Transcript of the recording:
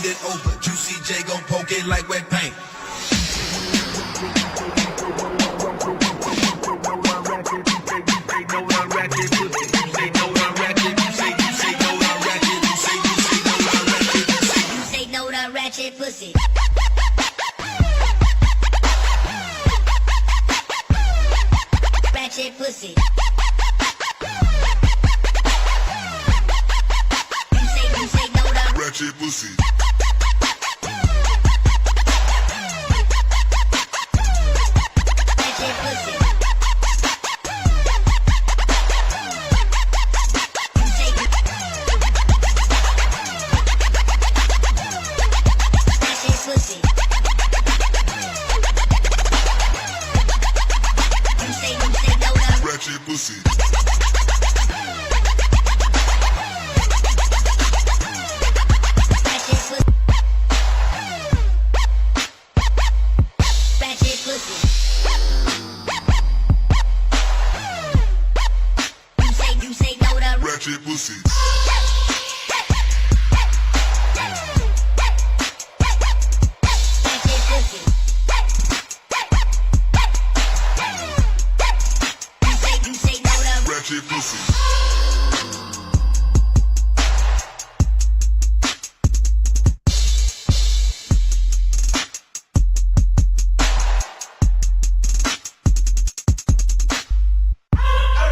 bend it over. Juicy J gon' poke it like wet paint. Ratchet pussy. Ratchet pussy. You say no to Ratchet pussy. ratchet pussy. You say ratchet pussy. You say no to Ratchet pussy. ratchet pussy. Ratchet pussy. You say no to Ratchet pussy.